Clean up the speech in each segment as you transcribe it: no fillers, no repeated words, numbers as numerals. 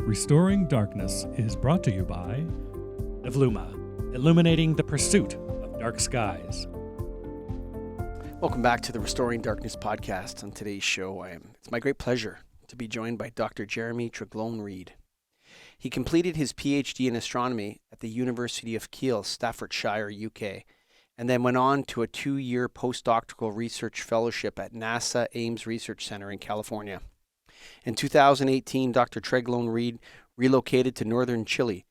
Restoring Darkness is brought to you by Evluma, illuminating the pursuit of dark skies. Welcome back to the Restoring Darkness podcast. On today's show, it's my great pleasure to be joined by Dr. Jeremy Tregloan-Reed. He completed his Ph.D. in astronomy at the University of Keele, Staffordshire, UK, and then went on to a 2-year postdoctoral research fellowship at NASA Ames Research Center in California. In 2018, Dr. Tregloan-Reed relocated to Northern Chile,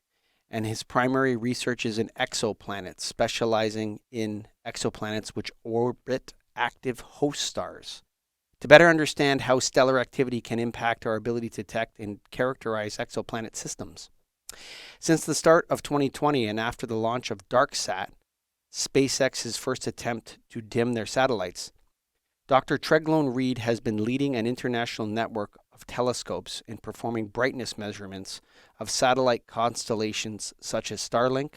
and his primary research is in exoplanets, specializing in exoplanets which orbit active host stars. To better understand how stellar activity can impact our ability to detect and characterize exoplanet systems. Since the start of 2020 and after the launch of DarkSat, SpaceX's first attempt to dim their satellites, Dr. Tregloan-Reed has been leading an international network of telescopes in performing brightness measurements of satellite constellations such as Starlink,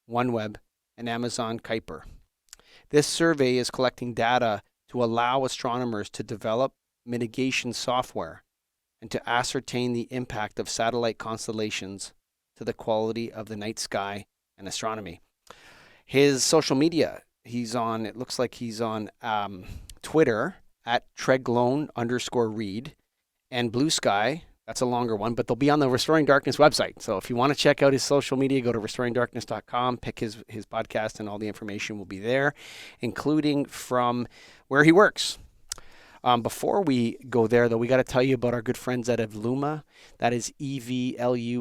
OneWeb, and Amazon Kuiper. This survey is collecting data to allow astronomers to develop mitigation software and to ascertain the impact of satellite constellations to the quality of the night sky and astronomy. His social media, it looks like he's on Twitter at Tregloan_Reed, and Blue Sky, that's a longer one, but they'll be on the Restoring Darkness website. So if you want to check out his social media, go to restoringdarkness.com, pick his podcast, and all the information will be there, including from where he works. Before we go there, though, we got to tell you about our good friends at Evluma. That is evluma.com.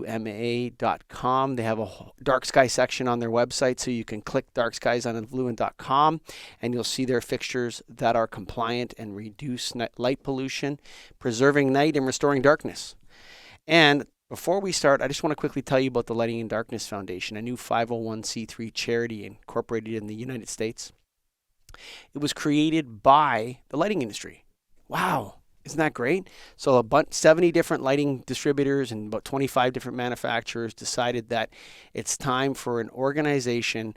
They have a dark sky section on their website, so you can click dark skies on evluma.com, and you'll see their fixtures that are compliant and reduce light pollution, preserving night and restoring darkness. And before we start, I just want to quickly tell you about the Lighting in Darkness Foundation, a new 501c3 charity incorporated in the United States. It was created by the lighting industry. Wow, isn't that great? So 70 different lighting distributors and about 25 different manufacturers decided that it's time for an organization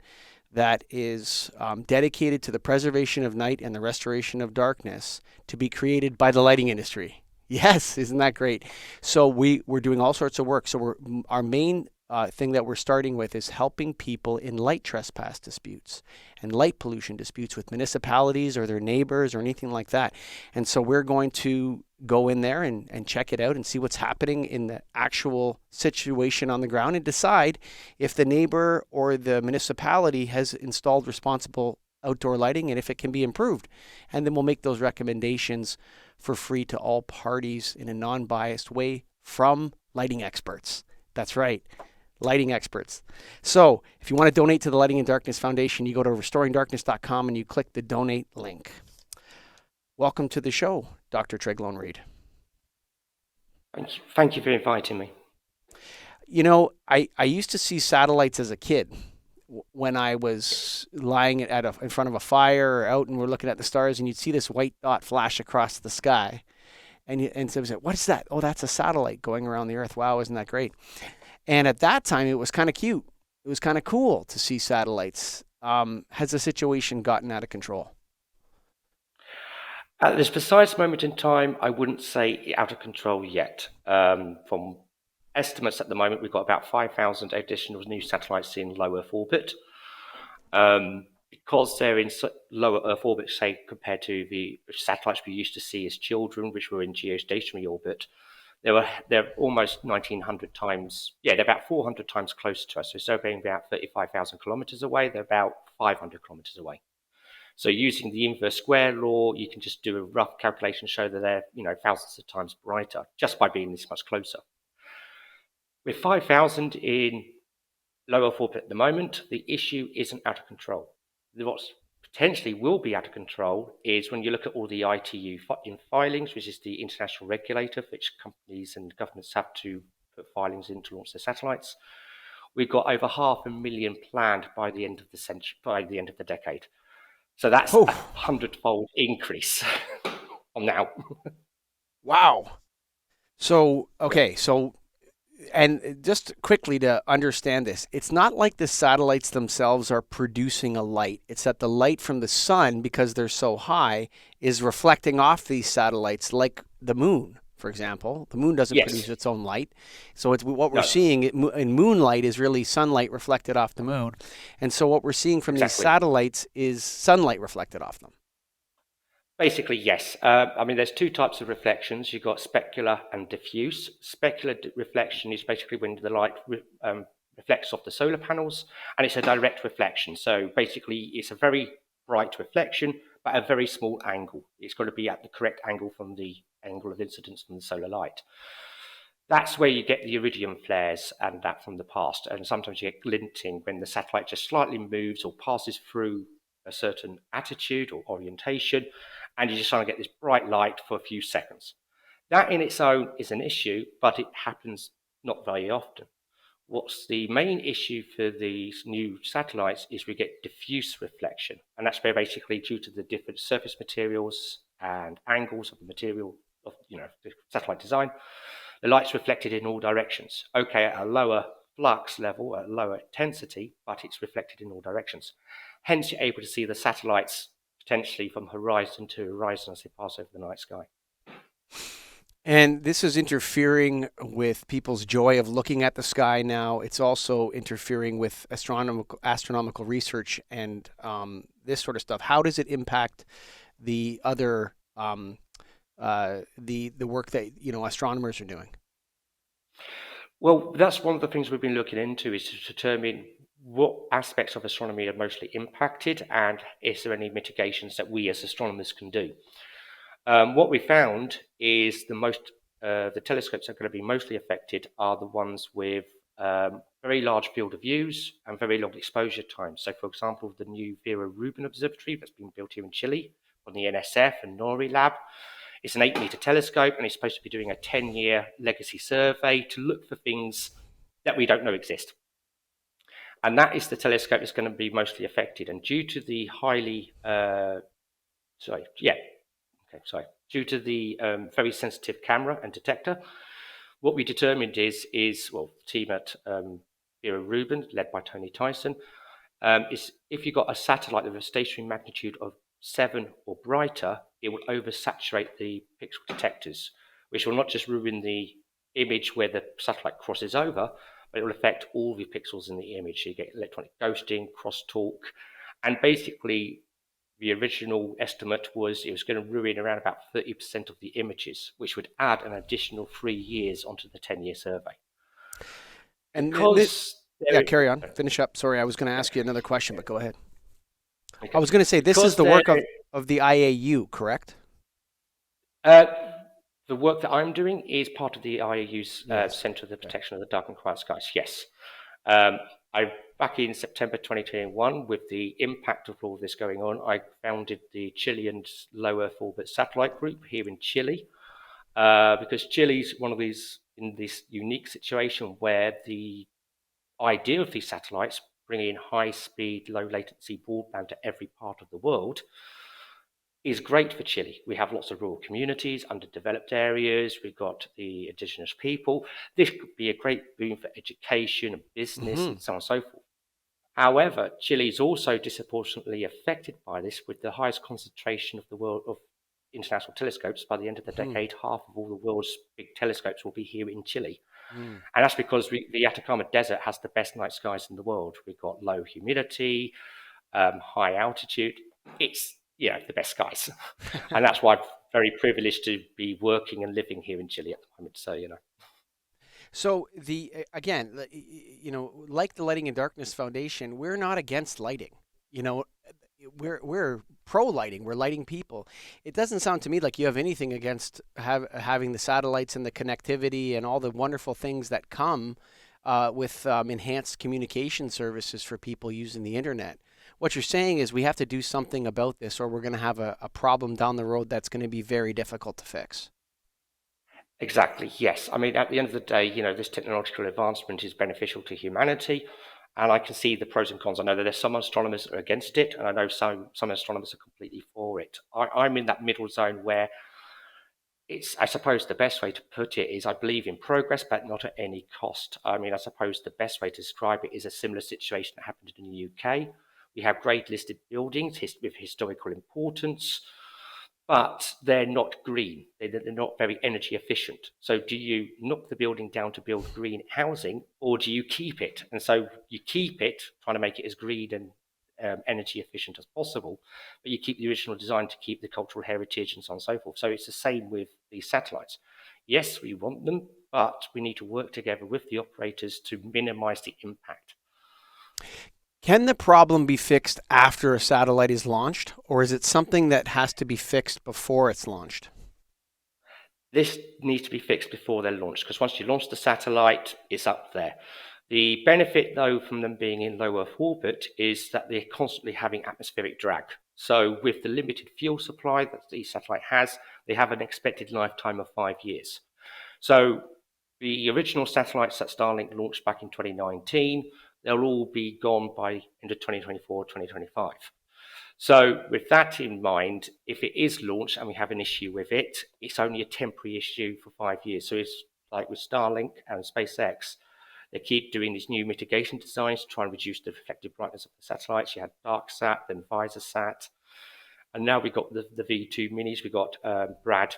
that is dedicated to the preservation of night and the restoration of darkness to be created by the lighting industry. Yes, isn't that great? So we're doing all sorts of work. So our main thing that we're starting with is helping people in light trespass disputes and light pollution disputes with municipalities or their neighbors or anything like that. And so we're going to go in there and check it out and see what's happening in the actual situation on the ground and decide if the neighbor or the municipality has installed responsible outdoor lighting and if it can be improved. And then we'll make those recommendations for free to all parties in a non-biased way from lighting experts. That's right. Lighting experts. So if you want to donate to the Lighting in Darkness Foundation, you go to restoringdarkness.com and you click the donate link. Welcome to the show, Dr. Tregloan-Reed. Thank you for inviting me. You know, I used to see satellites as a kid when I was lying in front of a fire or out and we're looking at the stars, and you'd see this white dot flash across the sky. And so I said, what is that? Oh, that's a satellite going around the Earth. Wow, isn't that great? And at that time, it was kind of cute. It was kind of cool to see satellites. Has the situation gotten out of control? At this precise moment in time, I wouldn't say out of control yet. From estimates at the moment, we've got about 5,000 additional new satellites in low Earth orbit. Because they're in lower Earth orbit, say, compared to the satellites we used to see as children, which were in geostationary orbit, they're almost 1,900 times, they're about 400 times closer to us. So instead of being about 35,000 kilometers away, they're about 500 kilometers away. So using the inverse square law, you can just do a rough calculation, show that they're thousands of times brighter just by being this much closer. With 5,000 in low Earth orbit at the moment, the issue isn't out of control. What potentially will be out of control is when you look at all the ITU filings, which is the international regulator for which companies and governments have to put filings in to launch their satellites. We've got over 500,000 planned by the end of the century, by the end of the decade. So that's a 100-fold increase on now. Wow. So, okay, and just quickly to understand this, it's not like the satellites themselves are producing a light. It's that the light from the sun, because they're so high, is reflecting off these satellites like the moon. for example. The moon doesn't produce Yes, its own light. So it's what we're no, seeing in moonlight is really sunlight reflected off the moon. And so what we're seeing from these exactly. satellites is sunlight reflected off them. Basically, yes. I mean, there's two types of reflections. You've got specular and diffuse. Specular reflection is basically when the light reflects off the solar panels, and it's a direct reflection. So basically, it's a very bright reflection, but at a very small angle. It's got to be at the correct angle from the angle of incidence from the solar light. That's where you get the iridium flares and that from the past. And sometimes you get glinting when the satellite just slightly moves or passes through a certain attitude or orientation, and you're just trying to get this bright light for a few seconds. That in its own is an issue, but it happens not very often. What's the main issue for these new satellites is we get diffuse reflection, and that's where basically due to the different surface materials and angles of the material of the satellite design, the light's reflected in all directions. Okay, at a lower flux level, at a lower intensity, but it's reflected in all directions. Hence, you're able to see the satellites potentially from horizon to horizon as they pass over the night sky. And this is interfering with people's joy of looking at the sky now. It's also interfering with astronomical research and this sort of stuff. How does it impact the other the work that astronomers are doing? Well, that's one of the things we've been looking into, is to determine what aspects of astronomy are mostly impacted, and is there any mitigations that we as astronomers can do. What we found is the telescopes that are going to be mostly affected are the ones with very large field of views and very long exposure time. So, for example, the new Vera Rubin Observatory that's been built here in Chile on the NSF and NORI lab. It's an 8-meter telescope, and it's supposed to be doing a 10-year legacy survey to look for things that we don't know exist. And that is the telescope that's going to be mostly affected. And due to the due to the very sensitive camera and detector, what we determined is the team at Vera Rubin, led by Tony Tyson, is if you've got a satellite with a stationary magnitude of 7 or brighter, it will oversaturate the pixel detectors, which will not just ruin the image where the satellite crosses over, but it will affect all the pixels in the image. So you get electronic ghosting, crosstalk, and basically the original estimate was it was going to ruin around about 30% of the images, which would add an additional 3 years onto the 10-year survey. And carry on. Finish up. Sorry, I was going to ask you another question, but go ahead. Okay. I was going to say, this is the work of the IAU, correct? The work that I'm doing is part of the IAU's Centre for the Protection of the Dark and Quiet Skies, yes. Back in September 2021, with the impact of all this going on, I founded the Chilean Low Earth Orbit Satellite Group here in Chile, because Chile's in this unique situation where the idea of these satellites, bringing high-speed, low-latency broadband to every part of the world, is great for Chile. We have lots of rural communities, underdeveloped areas. We've got the indigenous people. This could be a great boon for education and business and so on and so forth. However, Chile is also disproportionately affected by this, with the highest concentration of the world of international telescopes. By the end of the decade, half of all the world's big telescopes will be here in Chile. And that's because the Atacama Desert has the best night skies in the world. We've got low humidity, high altitude. It's the best skies. And that's why I'm very privileged to be working and living here in Chile at the moment. So, So again, like the Lighting in Darkness Foundation, we're not against lighting. We're pro lighting. We're lighting people. It doesn't sound to me like you have anything against having the satellites and the connectivity and all the wonderful things that come with enhanced communication services for people using the internet. What you're saying is we have to do something about this, or we're going to have a problem down the road that's going to be very difficult to fix. Exactly, yes. I mean, at the end of the day, this technological advancement is beneficial to humanity, and I can see the pros and cons. I know that there's some astronomers that are against it, and I know some astronomers are completely for it. I'm in that middle zone where I suppose the best way to put it is I believe in progress, but not at any cost. I mean, I suppose the best way to describe it is a similar situation that happened in the UK. We have grade listed buildings with historical importance. but they're not green. They're not very energy efficient. So do you knock the building down to build green housing, or do you keep it? And so you keep it, trying to make it as green and energy efficient as possible, but you keep the original design to keep the cultural heritage and so on and so forth. So it's the same with these satellites. Yes, we want them, but we need to work together with the operators to minimize the impact. Can the problem be fixed after a satellite is launched, or is it something that has to be fixed before it's launched? This needs to be fixed before they're launched, because once you launch the satellite, it's up there. The benefit, though, from them being in low Earth orbit is that they're constantly having atmospheric drag. So with the limited fuel supply that the satellite has, they have an expected lifetime of 5 years. So the original satellites that Starlink launched back in 2019, they'll all be gone by end of 2024, 2025. So with that in mind, if it is launched and we have an issue with it, it's only a temporary issue for 5 years. So it's like with Starlink and SpaceX, they keep doing these new mitigation designs to try and reduce the reflective brightness of the satellites. You had DarkSat, then VisorSat, and now we've got the V2 minis. We've got Brad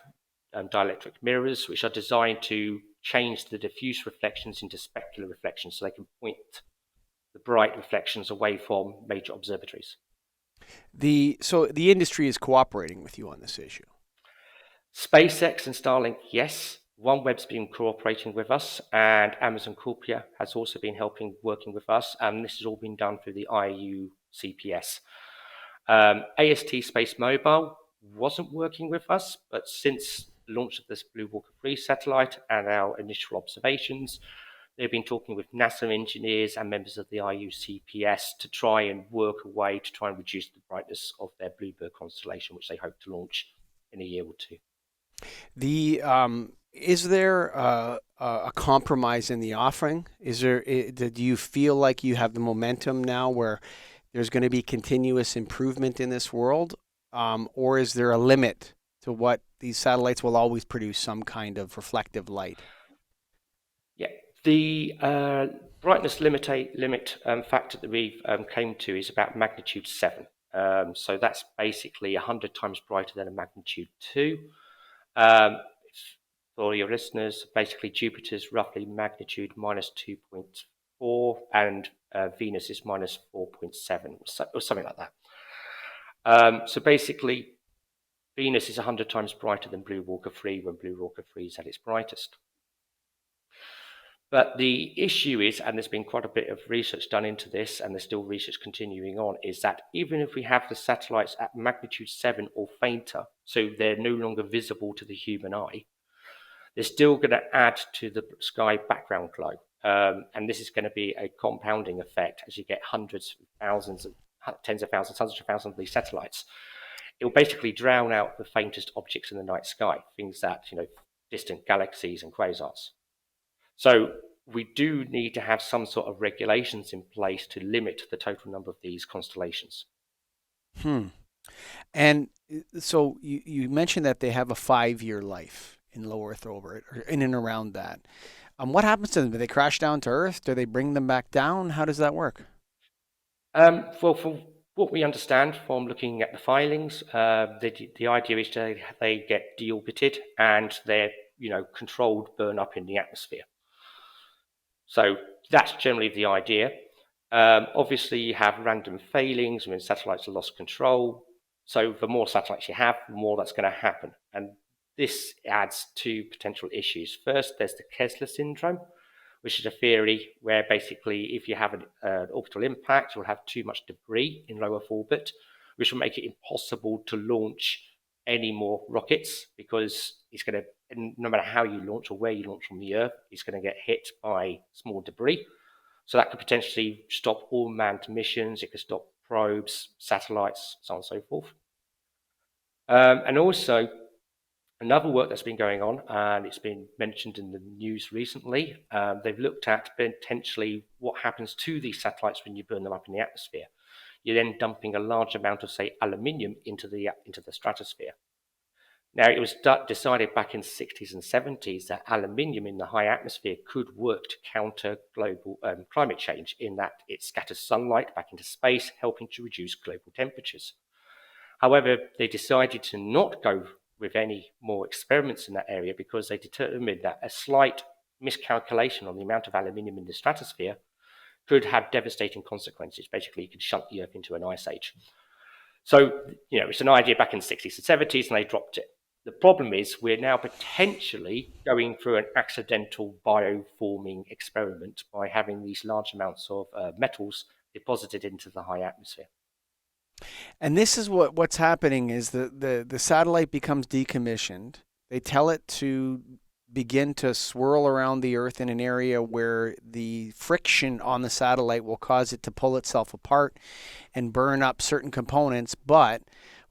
dielectric mirrors, which are designed to change the diffuse reflections into specular reflections, so they can point the bright reflections away from major observatories. So the industry is cooperating with you on this issue. SpaceX and Starlink, yes. OneWeb's been cooperating with us, and Amazon Kuiper has also been working with us, and this has all been done through the IU CPS. AST Space Mobile wasn't working with us, but since the launch of this Blue Walker 3 satellite and our initial observations, they've been talking with NASA engineers and members of the IU CPS to try and work a way to try and reduce the brightness of their Bluebird constellation, which they hope to launch in a year or two. Is there a compromise in the offering? Do you feel like you have the momentum now where there's going to be continuous improvement in this world, or is there a limit to what these satellites will always produce some kind of reflective light? Yeah, the brightness limit factor that we've came to is about magnitude 7. So that's basically 100 times brighter than a magnitude 2. For your listeners, basically Jupiter's roughly magnitude minus 2.4 and Venus is minus 4.7 or something like that. So basically Venus is 100 times brighter than Blue Walker 3 when Blue Walker 3 is at its brightest. But the issue is, and there's been quite a bit of research done into this, and there's still research continuing on, is that even if we have the satellites at magnitude 7 or fainter, so they're no longer visible to the human eye, they're still going to add to the sky background glow. And this is going to be a compounding effect as you get hundreds, thousands, tens of thousands, hundreds of thousands of these satellites. It will basically drown out the faintest objects in the night sky, things that, distant galaxies and quasars. So we do need to have some sort of regulations in place to limit the total number of these constellations. And so you mentioned that they have a 5-year life in low Earth orbit, or in and around that. What happens to them? Do they crash down to Earth? Do they bring them back down? How does that work? Well, from what we understand from looking at the filings, the idea is they get deorbited and they're controlled burn up in the atmosphere. So that's generally the idea. Obviously, you have random failings when satellites have lost control. So the more satellites you have, the more that's going to happen. And this adds two potential issues. First, there's the Kessler syndrome, which is a theory where basically if you have an orbital impact, you'll have too much debris in low Earth orbit, which will make it impossible to launch any more rockets because it's going to, no matter how you launch or where you launch from the Earth, it's going to get hit by small debris. So that could potentially stop all manned missions. It could stop probes, satellites, so on and so forth. And also, another work that's been going on, and it's been mentioned in the news recently, they've looked at potentially what happens to these satellites when you burn them up in the atmosphere. You're then dumping a large amount of, say, aluminium into the stratosphere. Now, it was decided back in the 60s and 70s that aluminium in the high atmosphere could work to counter global climate change in that it scatters sunlight back into space, helping to reduce global temperatures. However, they decided to not go with any more experiments in that area because they determined that a slight miscalculation on the amount of aluminium in the stratosphere could have devastating consequences. Basically, it could shunt the Earth into an ice age. So, it's an idea back in the 60s and 70s, and they dropped it. The problem is we're now potentially going through an accidental bioforming experiment by having these large amounts of metals deposited into the high atmosphere. And this is what's happening is the satellite becomes decommissioned. They tell it to begin to swirl around the Earth in an area where the friction on the satellite will cause it to pull itself apart and burn up certain components. But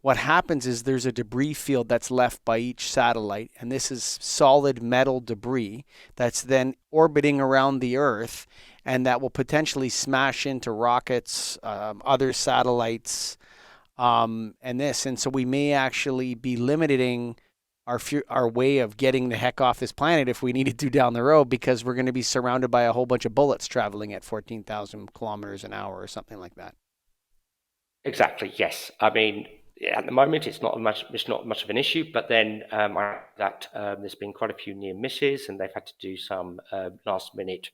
what happens is there's a debris field that's left by each satellite, and this is solid metal debris that's then orbiting around the Earth, and that will potentially smash into rockets, other satellites, and so we may actually be limiting our way of getting the heck off this planet if we needed to down the road, because we're going to be surrounded by a whole bunch of bullets traveling at 14,000 kilometers an hour or something like that. Exactly. Yes. I mean, at the moment, it's not much of an issue. But then there's been quite a few near misses, and they've had to do some last-minute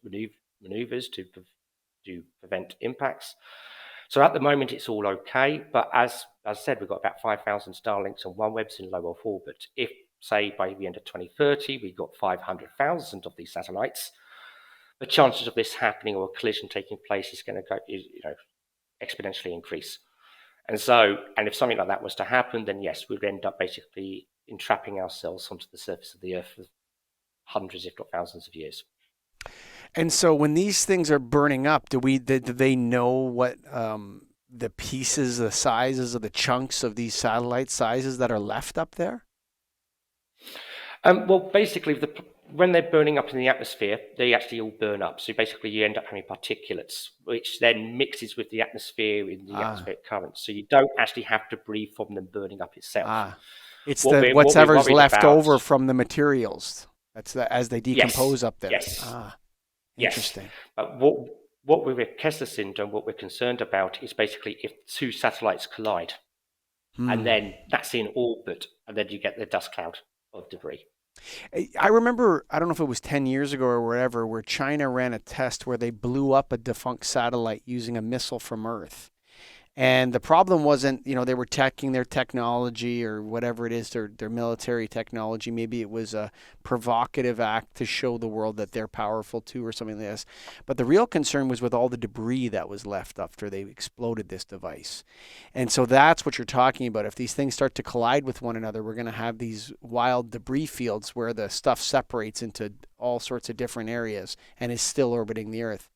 maneuvers to prevent impacts. So at the moment, it's all okay. But as I said, we've got about 5,000 Starlinks and OneWebs in low Earth orbit. If, say, by the end of 2030, we've got 500,000 of these satellites, the chances of this happening or a collision taking place is going to go, exponentially increase. And if something like that was to happen, then yes, we'd end up basically entrapping ourselves onto the surface of the Earth for hundreds, if not thousands of years. And so when these things are burning up, do they know what the pieces, the sizes of the chunks of these satellite sizes that are left up there? Well, basically, when they're burning up in the atmosphere, they actually all burn up. So basically, you end up having particulates, which then mixes with the atmosphere in the atmospheric current. So you don't actually have debris from them burning up itself. It's whatever's left over from the materials. That's as they decompose up there. Yes. Interesting. Yes. But what with Kessler syndrome, what we're concerned about is basically if two satellites collide, and then that's in orbit, and then you get the dust cloud of debris. I remember, I don't know if it was 10 years ago or whatever, where China ran a test where they blew up a defunct satellite using a missile from Earth. And the problem wasn't, they were checking their technology or whatever it is, their military technology. Maybe it was a provocative act to show the world that they're powerful too or something like this. But the real concern was with all the debris that was left after they exploded this device. And so that's what you're talking about. If these things start to collide with one another, we're going to have these wild debris fields where the stuff separates into all sorts of different areas and is still orbiting the Earth.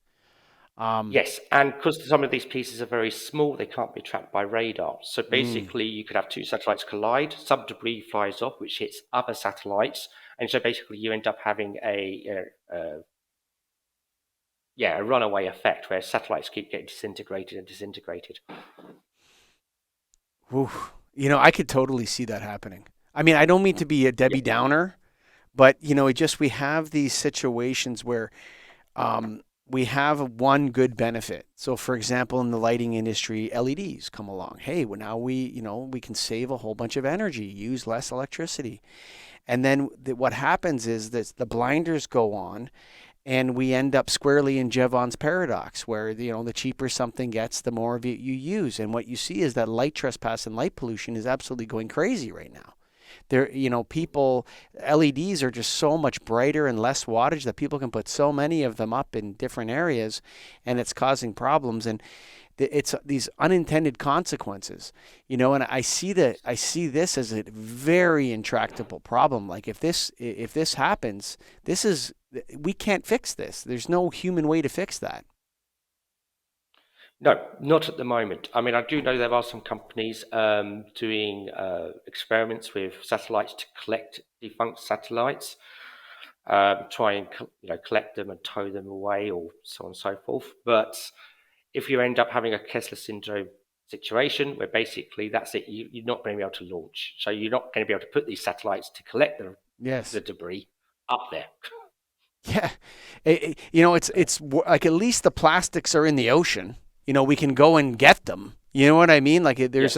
Yes, and because some of these pieces are very small, they can't be tracked by radar. So basically, you could have two satellites collide, some debris flies off, which hits other satellites, and so basically you end up having a runaway effect where satellites keep getting disintegrated. Oof. I could totally see that happening. I mean, I don't mean to be a Debbie Downer, but we have these situations where we have one good benefit. So, for example, in the lighting industry, LEDs come along. Hey, well, now we can save a whole bunch of energy, use less electricity. And then what happens is that the blinders go on, and we end up squarely in Jevons paradox, where the cheaper something gets, the more of it you use. And what you see is that light trespass and light pollution is absolutely going crazy right now. LEDs are just so much brighter and less wattage that people can put so many of them up in different areas, and it's causing problems. And it's these unintended consequences, and I see this as a very intractable problem. Like if this happens, we can't fix this. There's no human way to fix that. No, not at the moment. I mean, I do know there are some companies doing experiments with satellites to collect defunct satellites, try and collect them and tow them away, or so on and so forth. But if you end up having a Kessler syndrome situation where basically that's it, you're not going to be able to launch. So you're not going to be able to put these satellites to collect the debris up there. Yeah, it's like at least the plastics are in the ocean. We can go and get them. You know what I mean? Like there's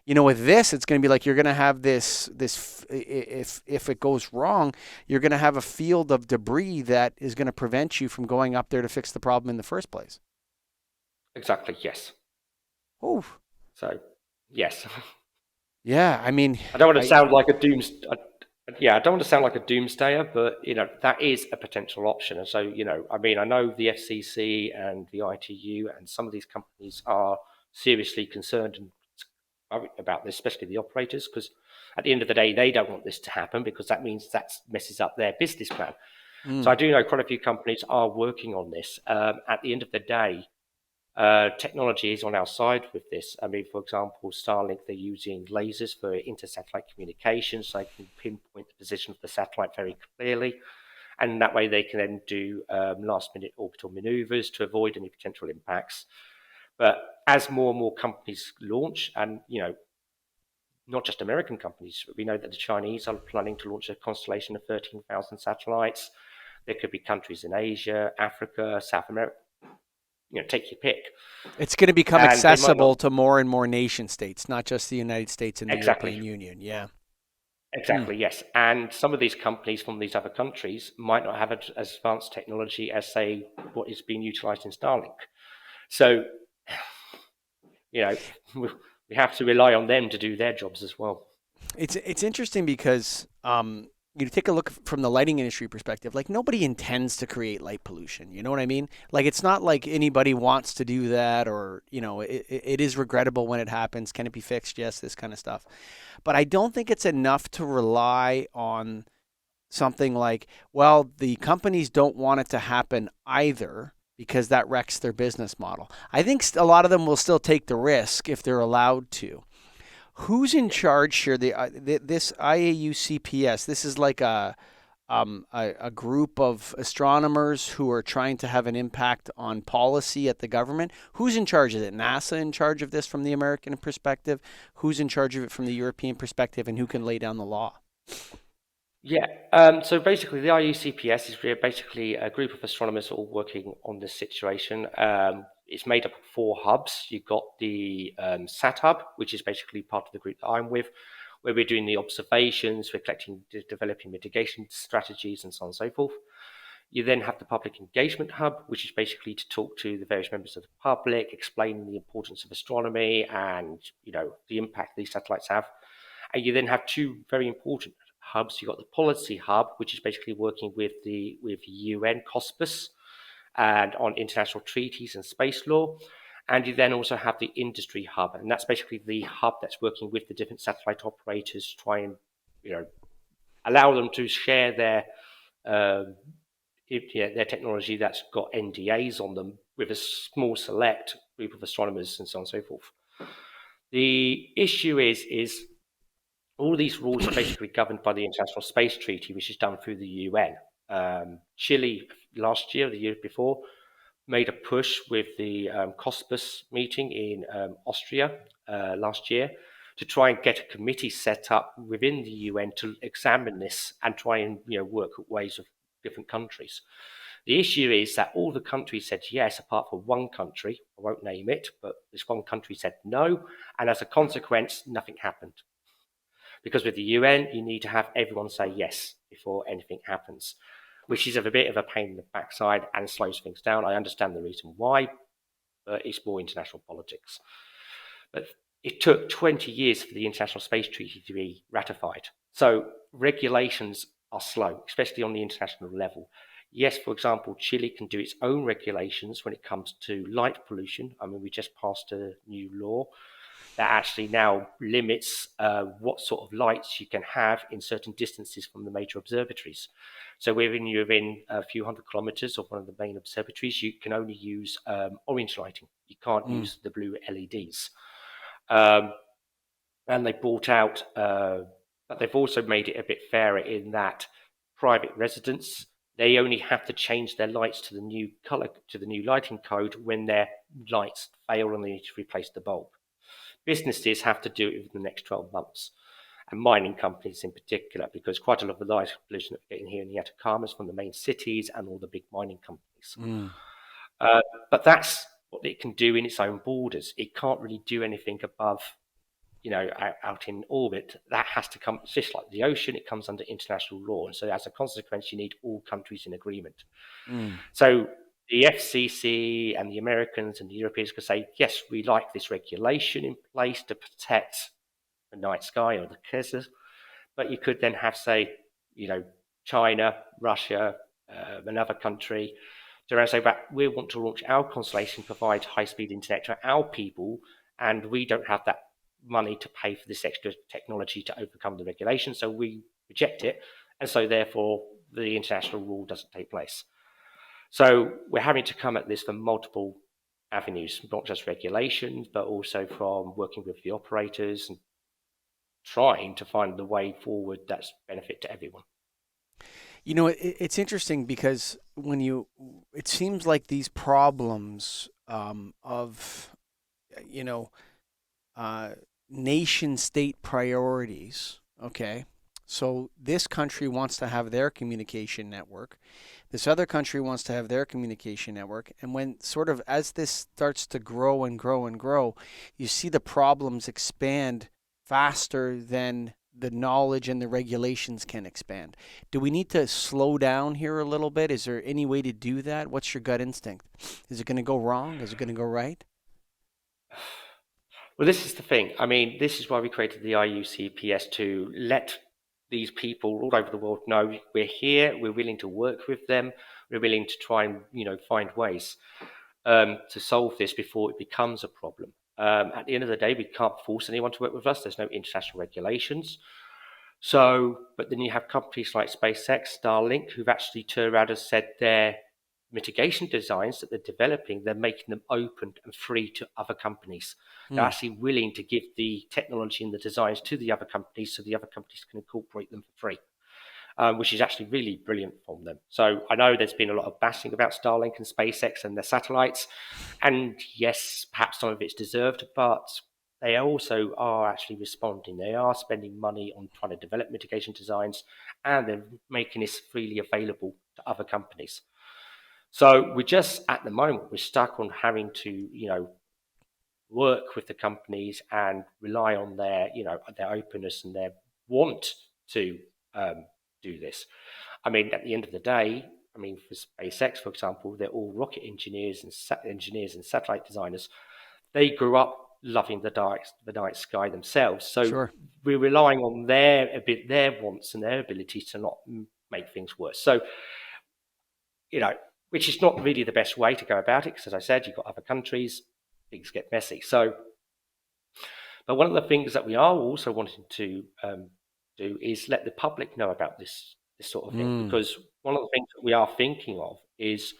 with this, it's going to be like you're going to have if it goes wrong, you're going to have a field of debris that is going to prevent you from going up there to fix the problem in the first place. Exactly. Yes. Oh, So, yes. yeah. I mean, I don't want to sound like a I don't want to sound like a doomsdayer, but that is a potential option. And so, I mean, I know the FCC and the ITU and some of these companies are seriously concerned and about this, especially the operators, because at the end of the day, they don't want this to happen because that means that messes up their business plan. So I do know quite a few companies are working on this. At the end of the day, technology is on our side with this. I mean, for example, Starlink, they're using lasers for inter-satellite communications, so they can pinpoint the position of the satellite very clearly. And that way they can then do last-minute orbital maneuvers to avoid any potential impacts. But as more and more companies launch, and, not just American companies, we know that the Chinese are planning to launch a constellation of 13,000 satellites. There could be countries in Asia, Africa, South America. Take your pick. It's going to become And accessible to more and more nation states, not just the United States and the Exactly. European Union. Yeah. Exactly, yes. And some of these companies from these other countries might not have as advanced technology as, say, what is being utilized in Starlink. So, we have to rely on them to do their jobs as well. It's interesting because you take a look from the lighting industry perspective. Like, nobody intends to create light pollution. You know what I mean? Like, it's not like anybody wants to do that, or it is regrettable when it happens. Can it be fixed? Yes, this kind of stuff. But I don't think it's enough to rely on something like, well, the companies don't want it to happen either, because that wrecks their business model. I think a lot of them will still take the risk if they're allowed to. Who's in charge here? This IAU-CPS. This is like a group of astronomers who are trying to have an impact on policy at the government. Who's in charge? Is it NASA in charge of this from the American perspective? Who's in charge of it from the European perspective? And who can lay down the law? Yeah. So basically, the IUCPS is basically a group of astronomers all working on this situation. It's made up of 4 hubs. You've got the SAT hub, which is basically part of the group that I'm with, where we're doing the observations, we're collecting, developing mitigation strategies, and so on and so forth. You then have the public engagement hub, which is basically to talk to the various members of the public, explain the importance of astronomy and the impact these satellites have. And you then have 2 very important hubs. You've got the policy hub, which is basically working with UN COSPAS and on international treaties and space law. And you then also have the industry hub, and that's basically the hub that's working with the different satellite operators to try and allow them to share their technology that's got NDAs on them with a small select group of astronomers and so on and so forth. The issue is all these rules are basically governed by the International Space Treaty, which is done through the UN. Chile last year, the year before, made a push with the COSPAS meeting in Austria last year to try and get a committee set up within the UN to examine this and try and work at ways of different countries. The issue is that all the countries said yes, apart from one country. I won't name it, but this one country said no, and as a consequence, nothing happened. Because with the UN, you need to have everyone say yes before anything happens, which is a bit of a pain in the backside and slows things down. I understand the reason why, but it's more international politics. But it took 20 years for the International Space Treaty to be ratified. So regulations are slow, especially on the international level. Yes, for example, Chile can do its own regulations when it comes to light pollution. I mean, we just passed a new law that actually now limits what sort of lights you can have in certain distances from the major observatories. So when you're within a few hundred kilometers of one of the main observatories, you can only use orange lighting. You can't use the blue LEDs. And they brought out, but they've also made it a bit fairer in that private residents, they only have to change their lights to the new color, to the new lighting code when their lights fail and they need to replace the bulb. Businesses have to do it within the next 12 months, and mining companies in particular, because quite a lot of the light pollution that we're getting here in the Atacama is from the main cities and all the big mining companies. But that's what it can do in its own borders. It can't really do anything above out in orbit, that has to come, it's just like the ocean, it comes under international law. And so as a consequence, you need all countries in agreement. So the FCC and the Americans and the Europeans could say, yes, we like this regulation in place to protect the night sky or the kisses. But you could then have, say, China, Russia, another country, to say, but we want to launch our constellation, provide high-speed internet to our people, and we don't have that money to pay for this extra technology to overcome the regulation, so we reject it, and so therefore the international rule doesn't take place. So we're having to come at this from multiple avenues, not just regulations, but also from working with the operators and trying to find the way forward that's benefit to everyone. It's interesting because it seems like these problems of nation state priorities. Okay. So this country wants to have their communication network. This other country wants to have their communication network. And when sort of as this starts to grow and grow and grow, you see the problems expand faster than the knowledge and the regulations can expand. Do we need to slow down here a little bit? Is there any way to do that? What's your gut instinct? Is it going to go wrong? Is it going to go right? Well, this is the thing. I mean, this is why we created the IUCPS, to let these people all over the world know we're here, we're willing to work with them, we're willing to try and, find ways to solve this before it becomes a problem. At the end of the day, we can't force anyone to work with us. There's no international regulations. So, but then you have companies like SpaceX, Starlink, who've actually turned around and said their mitigation designs that they're developing, they're making them open and free to other companies. They're actually willing to give the technology and the designs to the other companies so the other companies can incorporate them for free, which is actually really brilliant from them. So I know there's been a lot of bashing about Starlink and SpaceX and their satellites. And yes, perhaps some of it's deserved, but they also are actually responding. They are spending money on trying to develop mitigation designs, and they're making this freely available to other companies. So we're just, at the moment, we're stuck on having to, work with the companies and rely on their openness and their want to do this. I mean, at the end of the day, for SpaceX, for example, they're all rocket engineers and satellite designers. They grew up loving the night sky themselves. So Sure. we're relying on their wants and their ability to not make things worse. So, which is not really the best way to go about it, because as I said, you've got other countries, things get messy. So, but one of the things that we are also wanting to do is let the public know about this sort of thing, because one of the things that we are thinking of is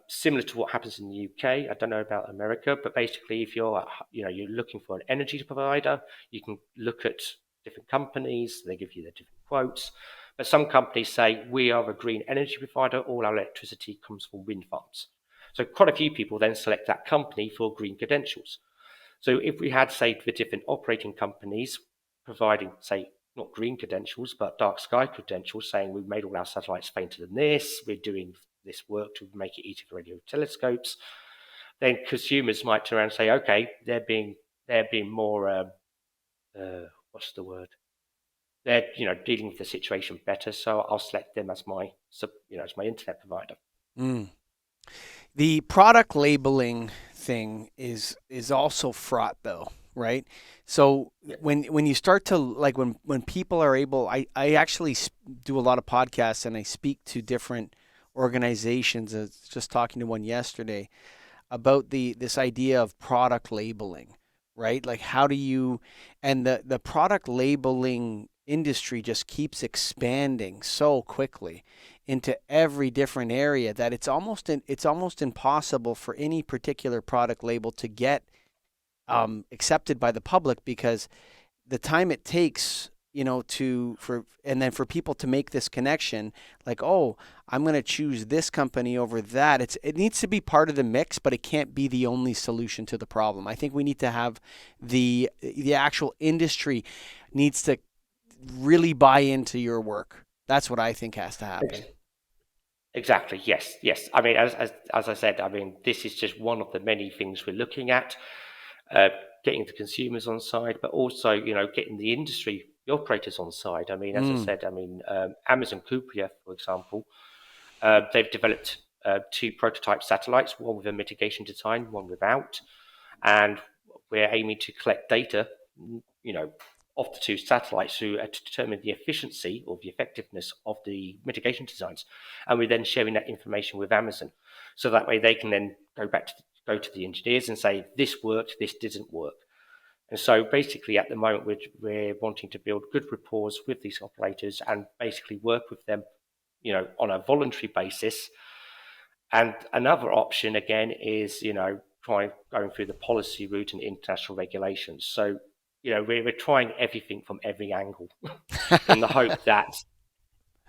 similar to what happens in the UK. I don't know about America, but basically, if you're looking for an energy provider, you can look at different companies. They give you the different quotes. But some companies say, we are a green energy provider, all our electricity comes from wind farms. So quite a few people then select that company for green credentials. So if we had, say, the different operating companies providing, say, not green credentials, but dark sky credentials, saying we've made all our satellites fainter than this, we're doing this work to make it easier for radio telescopes, then consumers might turn around and say, okay, they're being more, what's the word? They're dealing with the situation better, so I'll select them as my as my internet provider. The product labeling thing is also fraught, though, right? So when you start to when people are able, I actually do a lot of podcasts and I speak to different organizations. I was just talking to one yesterday about this idea of product labeling, right? Like how do you, and the product labeling industry just keeps expanding so quickly into every different area that it's almost impossible for any particular product label to get accepted by the public, because the time it takes for people to make this connection, like, oh, I'm going to choose this company over that. It needs to be part of the mix, but it can't be the only solution to the problem. I think we need to have the actual industry needs to really buy into your work. That's what I think has to happen. Exactly. Yes. I mean, as I said, this is just one of the many things we're looking at. getting the consumers on side, but also, getting the industry, the operators on side. I mean, as I said, Amazon Kuiper, for example, they've developed 2 prototype satellites, one with a mitigation design, one without, and we're aiming to collect data, of the 2 satellites to determine the efficiency or the effectiveness of the mitigation designs, and we're then sharing that information with Amazon, so that way they can then go to the engineers and say, this worked, this didn't work. And so basically at the moment we're wanting to build good rapport with these operators and basically work with them, on a voluntary basis. And another option again is, going through the policy route and international regulations. So, we're trying everything from every angle in the hope that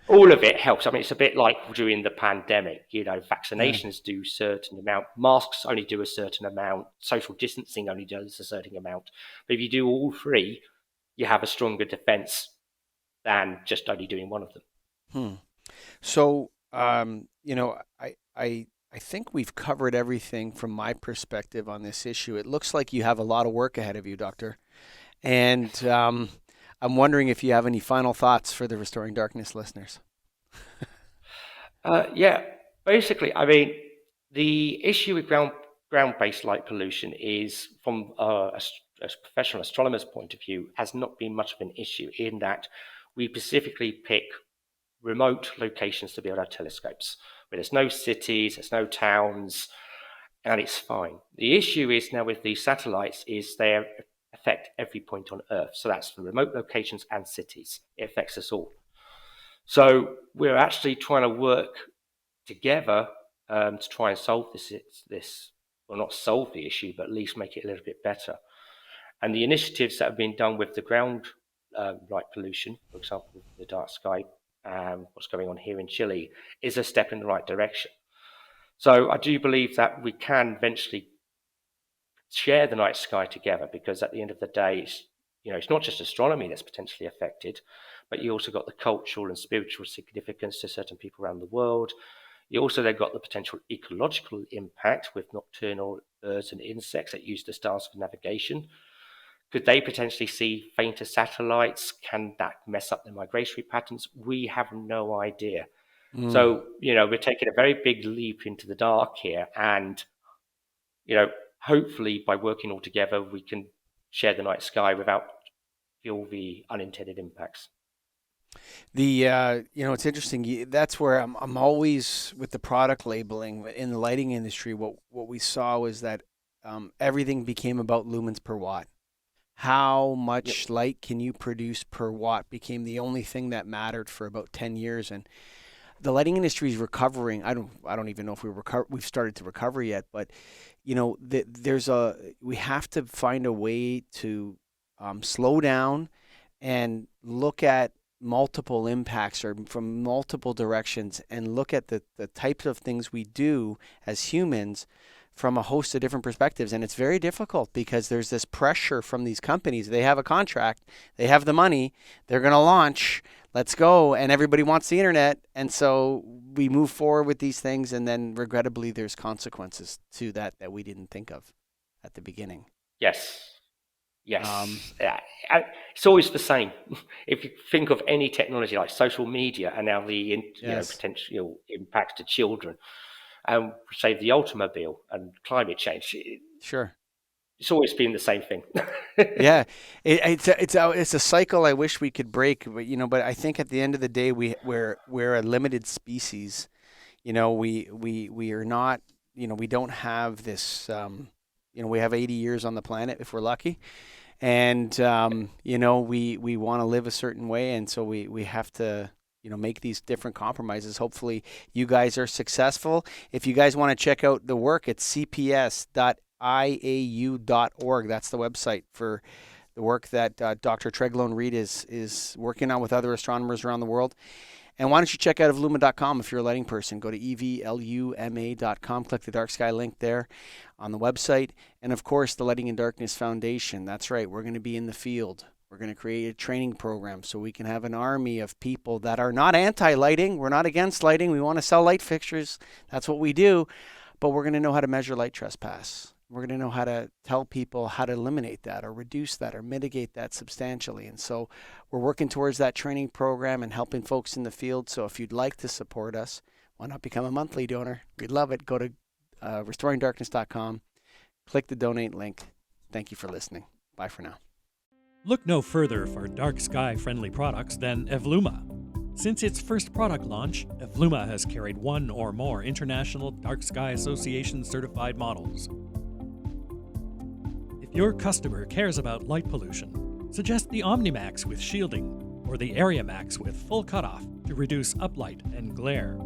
all of it helps. I mean, it's a bit like during the pandemic, vaccinations do a certain amount, masks only do a certain amount, social distancing only does a certain amount. But if you do all 3, you have a stronger defense than just only doing one of them. So, I think we've covered everything from my perspective on this issue. It looks like you have a lot of work ahead of you, Doctor. And I'm wondering if you have any final thoughts for the Restoring Darkness listeners. Basically, I mean, the issue with ground-based light pollution is, from a professional astronomer's point of view, has not been much of an issue, in that we specifically pick remote locations to build our telescopes, where there's no cities, there's no towns, and it's fine. The issue is now with these satellites is they affect every point on Earth. So that's the remote locations and cities. It affects us all. So we're actually trying to work together to try and solve this, well, not solve the issue, but at least make it a little bit better. And the initiatives that have been done with the ground light pollution, for example, with the dark sky, what's going on here in Chile, is a step in the right direction. So I do believe that we can eventually share the night sky together, because at the end of the day, it's not just astronomy that's potentially affected, but you also got the cultural and spiritual significance to certain people around the world. You also then got the potential ecological impact with nocturnal birds and insects that use the stars for navigation. Could they potentially see fainter satellites? Can that mess up their migratory patterns? We have no idea. So, we're taking a very big leap into the dark here, and, hopefully by working all together, we can share the night sky without all the unintended impacts. It's interesting. That's where I'm always with the product labeling in the lighting industry. What we saw was that everything became about lumens per watt. How much light can you produce per watt became the only thing that mattered for about 10 years. And the lighting industry is recovering. I don't even know if we've started to recover yet, but we have to find a way to slow down and look at multiple impacts or from multiple directions, and look at the types of things we do as humans from a host of different perspectives. And it's very difficult because there's this pressure from these companies. They have a contract, they have the money, they're going to launch, let's go, and everybody wants the internet. And so we move forward with these things, and then regrettably there's consequences to that we didn't think of at the beginning. Yes. It's always the same. If you think of any technology like social media and now the potential impacts to children, and say the automobile and climate change. Sure. It's always been the same thing. Yeah, it's a cycle I wish we could break, but I think at the end of the day we're a limited species. We are not. We don't have this. We have 80 years on the planet if we're lucky, and we want to live a certain way, and so we have to make these different compromises. Hopefully you guys are successful. If you guys want to check out the work, it's cps.iau.org. That's the website for the work that Dr. Tregloan-Reed is working on with other astronomers around the world. And why don't you check out evluma.com if you're a lighting person. Go to evluma.com, click the dark sky link there on the website. And of course, the Lighting in Darkness Foundation. That's right, we're going to be in the field. We're going to create a training program so we can have an army of people that are not anti-lighting. We're not against lighting. We want to sell light fixtures. That's what we do. But we're going to know how to measure light trespass. We're going to know how to tell people how to eliminate that or reduce that or mitigate that substantially. And so we're working towards that training program and helping folks in the field. So if you'd like to support us, why not become a monthly donor? We'd love it. Go to restoringdarkness.com, click the donate link. Thank you for listening. Bye for now. Look no further for dark sky-friendly products than Evluma. Since its first product launch, Evluma has carried one or more International Dark Sky Association certified models. If your customer cares about light pollution, suggest the OmniMax with shielding or the AreaMax with full cutoff to reduce uplight and glare.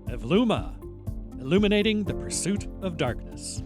Evluma, illuminating the pursuit of darkness.